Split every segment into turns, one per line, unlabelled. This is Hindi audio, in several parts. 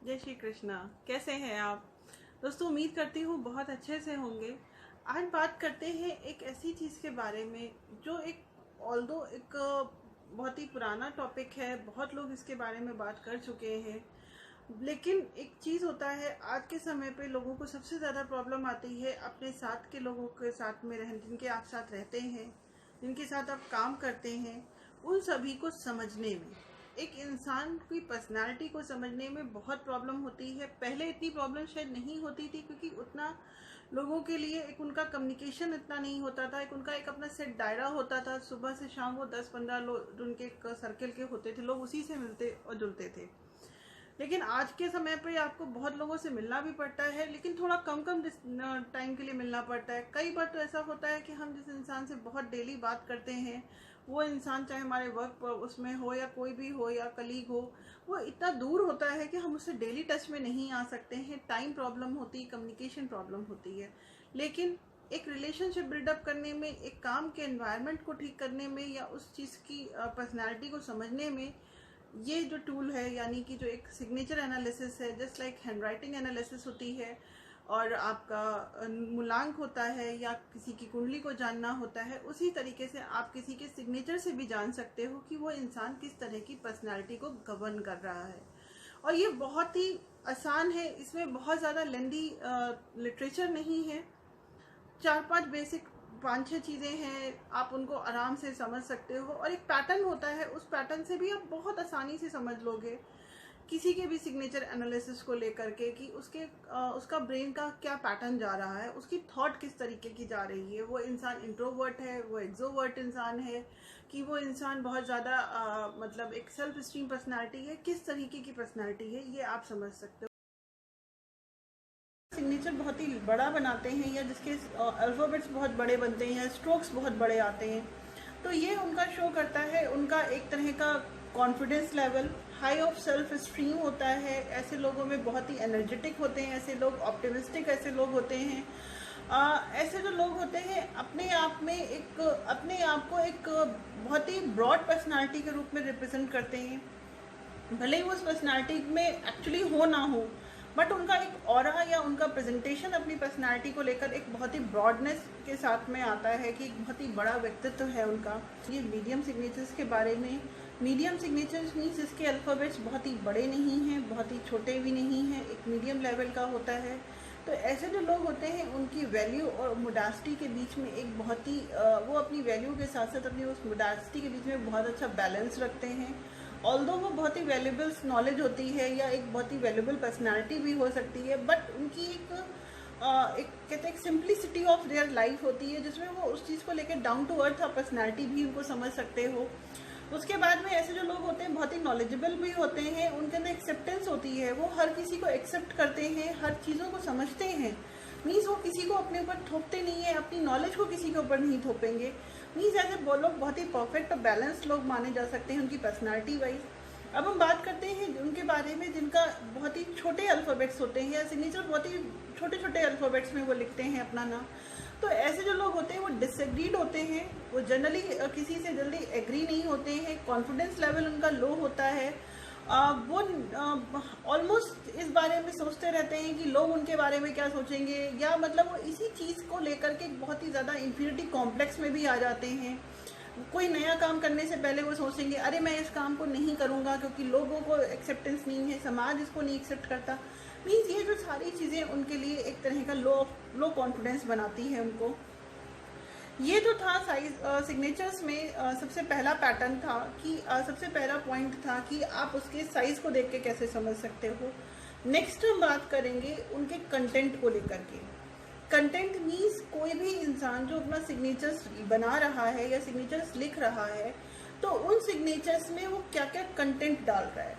जय श्री कृष्णा। कैसे हैं आप दोस्तों? उम्मीद करती हूँ बहुत अच्छे से होंगे। आज बात करते हैं एक ऐसी चीज़ के बारे में जो एक ऑल्दो एक बहुत ही पुराना टॉपिक है। बहुत लोग इसके बारे में बात कर चुके हैं, लेकिन एक चीज़ होता है आज के समय पे लोगों को सबसे ज़्यादा प्रॉब्लम आती है अपने साथ के लोगों के साथ में रहने, जिनके आप साथ रहते हैं, जिनके साथ आप काम करते हैं, उन सभी को समझने में, एक इंसान की पर्सनालिटी को समझने में बहुत प्रॉब्लम होती है। पहले इतनी प्रॉब्लम शायद नहीं होती थी क्योंकि उतना लोगों के लिए एक उनका कम्युनिकेशन इतना नहीं होता था, एक उनका एक अपना सेट दायरा होता था। सुबह से शाम वो 10-15 लोग उनके सर्कल के होते थे, लोग उसी से मिलते और जुलते थे। लेकिन आज के समय पे आपको बहुत लोगों से मिलना भी पड़ता है, लेकिन थोड़ा कम कम टाइम के लिए मिलना पड़ता है। कई बार तो ऐसा होता है कि हम जिस इंसान से बहुत डेली बात करते हैं, वो इंसान चाहे हमारे वर्क उसमें हो या कोई भी हो या कलीग हो, वो इतना दूर होता है कि हम उससे डेली टच में नहीं आ सकते हैं। टाइम प्रॉब्लम होती है, कम्युनिकेशन प्रॉब्लम होती है। लेकिन एक रिलेशनशिप बिल्डअप करने में, एक काम के एनवायरनमेंट को ठीक करने में या उस चीज़ की पर्सनैलिटी को समझने में, ये जो टूल है, यानी कि जो एक सिग्नेचर एनालिसिस है, जस्ट लाइक हैंडराइटिंग एनालिसिस होती है और आपका मूलांक होता है या किसी की कुंडली को जानना होता है, उसी तरीके से आप किसी के सिग्नेचर से भी जान सकते हो कि वो इंसान किस तरह की पर्सनालिटी को गवर्न कर रहा है। और ये बहुत ही आसान है, इसमें बहुत ज़्यादा लेंदी लिटरेचर नहीं है। 4-5 बेसिक 5-6 चीज़ें हैं, आप उनको आराम से समझ सकते हो। और एक पैटर्न होता है, उस पैटर्न से भी आप बहुत आसानी से समझ लोगे किसी के भी सिग्नेचर एनालिसिस को लेकर के कि उसका ब्रेन का क्या पैटर्न जा रहा है, उसकी थॉट किस तरीके की जा रही है, वो इंसान इंट्रोवर्ट है, वो एक्सोवर्ट इंसान है, कि वो इंसान बहुत ज़्यादा मतलब एक सेल्फ स्टीम पर्सनैलिटी है, किस तरीके की पर्सनैलिटी है, ये आप समझ सकते हो। सिग्नेचर बहुत ही बड़ा बनाते हैं या जिसके अल्फ़ाबेट्स बहुत बड़े बनते हैं, स्ट्रोक्स बहुत बड़े आते हैं, तो ये उनका शो करता है उनका एक तरह का confidence level, high of self esteem होता है। ऐसे लोगों में बहुत ही एनर्जेटिक होते हैं, ऐसे लोग ऑप्टिमिस्टिक ऐसे लोग होते हैं। ऐसे जो लोग होते हैं अपने आप में एक अपने आप को एक बहुत ही ब्रॉड पर्सनालिटी के रूप में रिप्रेजेंट करते हैं। भले ही वो उस पर्सनालिटी में एक्चुअली हो ना हो, बट उनका एक ऑरा या उनका प्रेजेंटेशन अपनी पर्सनालिटी को लेकर एक बहुत ही ब्रॉडनेस के साथ में आता है कि एक बहुत ही बड़ा व्यक्तित्व है उनका। ये मीडियम सिग्नेचर्स के बारे में, मीडियम सिग्नेचर्स मीन्स इसके अल्फ़ाबेट्स बहुत ही बड़े नहीं हैं, बहुत ही छोटे भी नहीं हैं, एक मीडियम लेवल का होता है। तो ऐसे जो लोग होते हैं उनकी वैल्यू और मोडासिटी के बीच में एक बहुत ही वो अपनी वैल्यू के साथ साथ अपनी उस मोडासिटी के बीच में बहुत अच्छा बैलेंस रखते हैं। ऑल्दो वो बहुत ही वैल्यूबल नॉलेज होती है या एक बहुत ही वैल्यूबल पर्सनालिटी भी हो सकती है, बट उनकी एक कहते हैं एक सिंप्लिसिटी ऑफ देयर लाइफ होती है, जिसमें वो उस चीज़ को लेकर डाउन टू अर्थ पर्सनालिटी भी उनको समझ सकते हो। उसके बाद में ऐसे जो लोग होते हैं बहुत ही नॉलेजेबल भी होते हैं, उनके अंदर एक्सेप्टेंस होती है, वो हर किसी को एक्सेप्ट करते हैं, हर चीज़ों को समझते हैं। मीन्स वो किसी को अपने ऊपर थोपते नहीं है, अपनी नॉलेज को किसी के ऊपर नहीं थोपेंगे। मीन्स ऐसे वो लोग बहुत ही परफेक्ट और बैलेंस्ड लोग माने जा सकते हैं उनकी पर्सनालिटी वाइज। अब हम बात करते हैं उनके बारे में जिनका बहुत ही छोटे अल्फ़ाबेट्स होते हैं या सिग्नेचर बहुत ही छोटे छोटे अल्फ़ाबेट्स में वो लिखते हैं अपना नाम। तो ऐसे जो लोग होते हैं वो डिसएग्रीड होते हैं, वो जनरली किसी से जल्दी एग्री नहीं होते हैं, कॉन्फिडेंस लेवल उनका लो होता है। वो ऑलमोस्ट इस बारे में सोचते रहते हैं कि लोग उनके बारे में क्या सोचेंगे, या मतलब वो इसी चीज़ को लेकर के बहुत ही ज़्यादा इंफीरियरिटी कॉम्प्लेक्स में भी आ जाते हैं। कोई नया काम करने से पहले वो सोचेंगे अरे मैं इस काम को नहीं करूँगा क्योंकि लोगों को एक्सेप्टेंस नहीं है, समाज इसको नहीं एक्सेप्ट करता। मीन्स ये जो सारी चीज़ें उनके लिए एक तरह का लो कॉन्फिडेंस बनाती है उनको। ये जो था साइज सिग्नेचर्स में सबसे पहला पैटर्न था कि सबसे पहला पॉइंट था कि आप उसके साइज को देख के कैसे समझ सकते हो। नेक्स्ट हम बात करेंगे उनके कंटेंट को लेकर के। कंटेंट मीन्स कोई भी इंसान जो अपना सिग्नेचर्स बना रहा है या सिग्नेचर्स लिख रहा है, तो उन सिग्नेचर्स में वो क्या क्या कंटेंट डाल रहा है।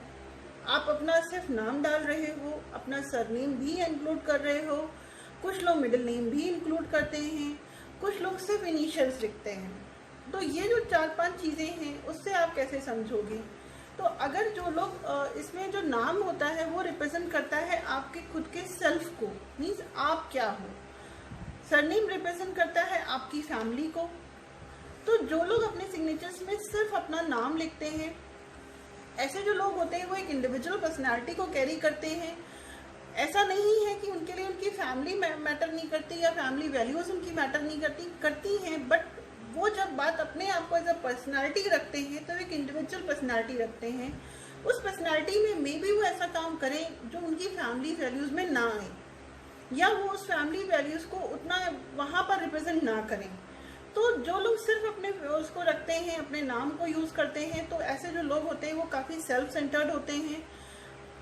आप अपना सिर्फ नाम डाल रहे हो, अपना सरनेम भी इंक्लूड कर रहे हो, कुछ लोग मिडिल नेम भी इंक्लूड करते हैं, कुछ लोग सिर्फ इनिशियल्स लिखते हैं। तो ये जो 4-5 चीज़ें हैं उससे आप कैसे समझोगे? तो अगर जो लोग इसमें जो नाम होता है वो रिप्रेजेंट करता है आपके खुद के सेल्फ को, मीन्स आप क्या हो। सरनेम रिप्रेजेंट करता है आपकी फैमिली को। तो जो लोग अपने सिग्नेचर्स में सिर्फ अपना नाम लिखते हैं ऐसे जो लोग होते हैं वो एक इंडिविजुअल पर्सनालिटी को कैरी करते हैं। ऐसा नहीं है कि उनके लिए उनकी फैमिली मैटर नहीं करती या फैमिली वैल्यूज उनकी मैटर नहीं करती हैं, बट वो जब बात अपने आप को एज अ पर्सनैलिटी रखते हैं तो एक इंडिविजुअल पर्सनैलिटी रखते हैं। उस पर्सनैलिटी में मे बी वो ऐसा काम करें जो उनकी फैमिली वैल्यूज में ना आए, या वो उस फैमिली वैल्यूज को उतना वहाँ पर रिप्रेजेंट ना करें। तो जो लोग सिर्फ अपने उसको रखते हैं, अपने नाम को यूज करते हैं, तो ऐसे जो लोग होते हैं वो काफी सेल्फ सेंटर्ड होते हैं।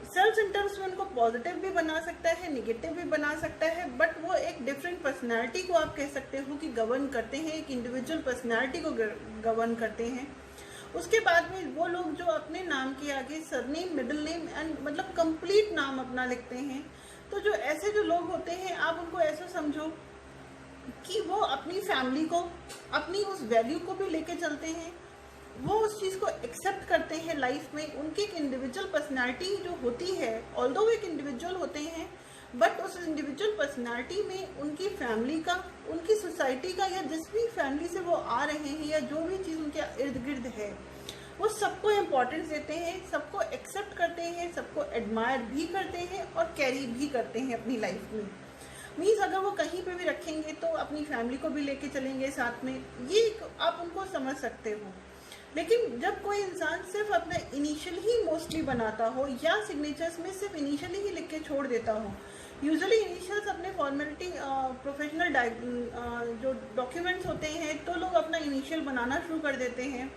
सेल्फ सेंटर्स में उनको पॉजिटिव भी बना सकता है, निगेटिव भी बना सकता है, बट वो एक डिफरेंट पर्सनैलिटी को आप कह सकते हो कि गवर्न करते हैं, एक इंडिविजुअल पर्सनैलिटी को गवर्न करते हैं। उसके बाद में वो लोग जो अपने नाम के आगे सरनेम, मिडिल नेम एंड मतलब कंप्लीट नाम अपना लिखते हैं, तो जो ऐसे जो लोग होते हैं आप उनको ऐसा समझो कि वो अपनी फैमिली को, अपनी उस वैल्यू को भी लेके चलते हैं, वो उस चीज़ को एक्सेप्ट करते हैं लाइफ में। उनकी एक इंडिविजुअल पर्सनालिटी जो होती है, ऑल्दो वो एक इंडिविजुअल होते हैं, बट उस इंडिविजुअल पर्सनालिटी में उनकी फैमिली का, उनकी सोसाइटी का, या जिस भी फैमिली से वो आ रहे हैं या जो भी चीज़ उनके इर्द गिर्द है, वो सबको इम्पोर्टेंस देते हैं, सबको एक्सेप्ट करते हैं, सबको एडमायर भी करते हैं और कैरी भी करते हैं अपनी लाइफ में। मीन्स अगर वो कहीं पे भी रखेंगे तो अपनी फैमिली को भी लेके चलेंगे साथ में, ये आप उनको समझ सकते हो। लेकिन जब कोई इंसान सिर्फ अपना इनिशियल ही मोस्टली बनाता हो या सिग्नेचर्स में सिर्फ इनिशियली ही लिख के छोड़ देता हो, यूजुअली इनिशियल्स अपने फॉर्मेलिटी प्रोफेशनल जो डॉक्यूमेंट्स होते हैं तो लोग अपना इनिशियल बनाना शुरू कर देते हैं।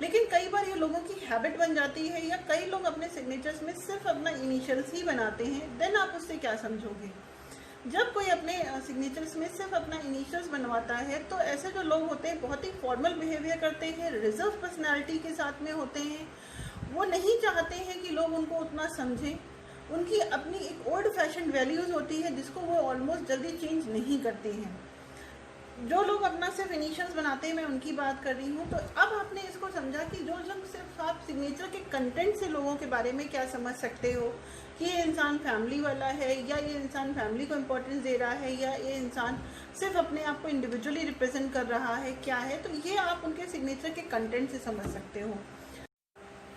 लेकिन कई बार ये लोगों की हैबिट बन जाती है, या कई लोग अपने सिग्नेचर्स में सिर्फ अपना इनिशियल्स ही बनाते हैं। देन आप उससे क्या समझोगे? जब कोई अपने सिग्नेचर्स में सिर्फ अपना इनिशियल्स बनवाता है तो ऐसे जो लोग होते हैं बहुत ही फॉर्मल बिहेवियर करते हैं, रिजर्व पर्सनालिटी के साथ में होते हैं। वो नहीं चाहते हैं कि लोग उनको उतना समझें। उनकी अपनी एक ओल्ड फैशन वैल्यूज होती है जिसको वो ऑलमोस्ट जल्दी चेंज नहीं करते हैं। जो लोग अपना सिर्फ इनिशियल्स बनाते हैं, मैं उनकी बात कर रही हूँ। तो अब आपने इसको समझा कि जो लोग सिर्फ आप सिग्नेचर के कंटेंट से लोगों के बारे में क्या समझ सकते हो कि ये इंसान फैमिली वाला है, या ये इंसान फैमिली को इम्पोर्टेंस दे रहा है, या ये इंसान सिर्फ अपने आप को इंडिविजुअली रिप्रेजेंट कर रहा है, क्या है, तो ये आप उनके सिग्नेचर के कंटेंट से समझ सकते हो।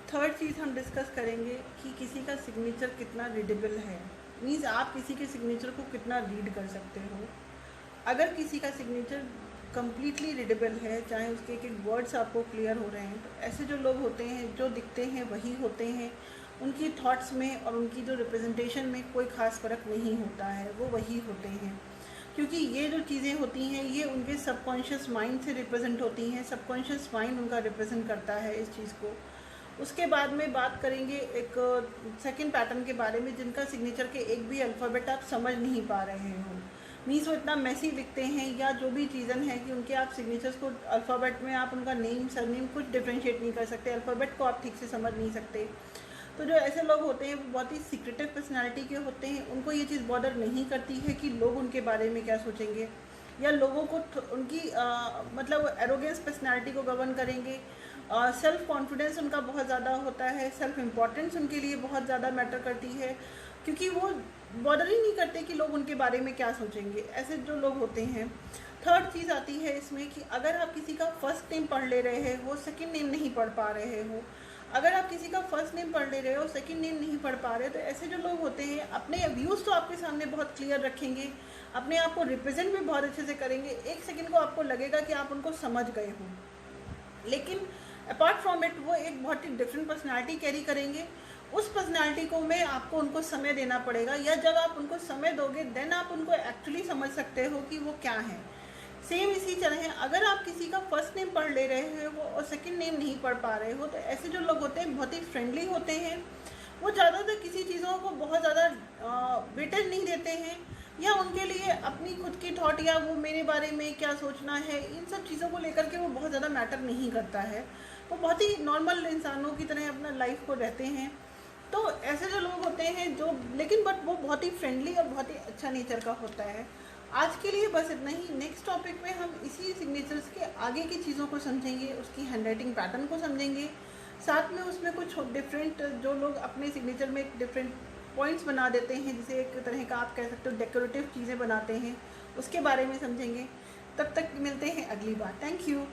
थर्ड चीज़ हम डिस्कस करेंगे कि किसी का सिग्नेचर कितना रीडेबल है। मीन्स आप किसी के सिग्नेचर को कितना रीड कर सकते हो। अगर किसी का सिग्नेचर कम्प्लीटली रीडेबल है, चाहे उसके एक एक वर्ड्स आपको क्लियर हो रहे हैं, तो ऐसे जो लोग होते हैं जो दिखते हैं वही होते हैं, उनकी थॉट्स में और उनकी जो रिप्रेजेंटेशन में कोई ख़ास फ़र्क नहीं होता है, वो वही होते हैं। क्योंकि ये जो चीज़ें होती हैं ये उनके सबकॉन्शियस माइंड से रिप्रेजेंट होती हैं, सबकॉन्शियस माइंड उनका रिप्रेजेंट करता है इस चीज़ को। उसके बाद में बात करेंगे एक सेकंड पैटर्न के बारे में, जिनका सिग्नेचर के एक भी अल्फ़ाबेट आप समझ नहीं पा रहे हो। मीन्स वो इतना मैसी लिखते हैं, या जो भी रीज़न है कि उनके आप सिग्नेचर्स को अल्फ़ाबेट में आप उनका नेम, सरनेम कुछ डिफ्रेंशिएट नहीं कर सकते, अल्फ़ाबेट को आप ठीक से समझ नहीं सकते। तो जो ऐसे लोग होते हैं वो बहुत ही सीक्रेटिव पर्सनालिटी के होते हैं। उनको ये चीज़ बॉदर नहीं करती है कि लोग उनके बारे में क्या सोचेंगे, या लोगों को उनकी मतलब एरोगेंस पर्सनालिटी को गवर्न करेंगे। सेल्फ कॉन्फिडेंस उनका बहुत ज़्यादा होता है, सेल्फ इम्पॉर्टेंस उनके लिए बहुत ज़्यादा मैटर करती है, क्योंकि वो बॉदर ही नहीं करते कि लोग उनके बारे में क्या सोचेंगे। ऐसे जो लोग होते हैं। थर्ड चीज़ आती है इसमें कि अगर आप किसी का फर्स्ट नेम पढ़ ले रहे हो, सेकंड नेम नहीं पढ़ पा रहे हो, अगर आप किसी का फर्स्ट नेम पढ़ ले रहे हो, सेकंड नेम नहीं पढ़ पा रहे, तो ऐसे जो लोग होते हैं अपने व्यूज़ तो आपके सामने बहुत क्लियर रखेंगे, अपने आप को रिप्रेजेंट भी बहुत अच्छे से करेंगे। एक सेकंड को आपको लगेगा कि आप उनको समझ गए हो, लेकिन अपार्ट फ्रॉम इट वो एक बहुत ही डिफरेंट पर्सनालिटी कैरी करेंगे। उस पर्सनालिटी को में आपको उनको समय देना पड़ेगा, या जब आप उनको समय दोगे देन आप उनको एक्चुअली समझ सकते हो कि वो क्या है। सेम इसी तरह है, अगर आप किसी का फर्स्ट नेम पढ़ ले रहे हो और सेकंड नेम नहीं पढ़ पा रहे हो, तो ऐसे जो लोग होते हैं बहुत ही फ्रेंडली होते हैं। वो ज़्यादातर किसी चीज़ों को बहुत ज़्यादा वेटेज नहीं देते हैं, या उनके लिए अपनी खुद की थॉट या वो मेरे बारे में क्या सोचना है, इन सब चीज़ों को लेकर के वो बहुत ज़्यादा मैटर नहीं करता है। वो बहुत ही नॉर्मल इंसानों की तरह अपना लाइफ को रहते हैं। तो ऐसे जो लोग होते हैं जो, लेकिन बट वो बहुत ही फ्रेंडली और बहुत ही अच्छा नेचर का होता है। आज के लिए बस इतना ही। नेक्स्ट टॉपिक में हम इसी सिग्नेचर्स के आगे की चीज़ों को समझेंगे, उसकी हैंडराइटिंग पैटर्न को समझेंगे, साथ में उसमें कुछ डिफरेंट जो लोग अपने सिग्नेचर में डिफरेंट पॉइंट्स बना देते हैं, जिसे एक तरह का आप कह सकते हो डेकोरेटिव चीज़ें बनाते हैं, उसके बारे में समझेंगे। तब तक मिलते हैं अगली बार। Thank you.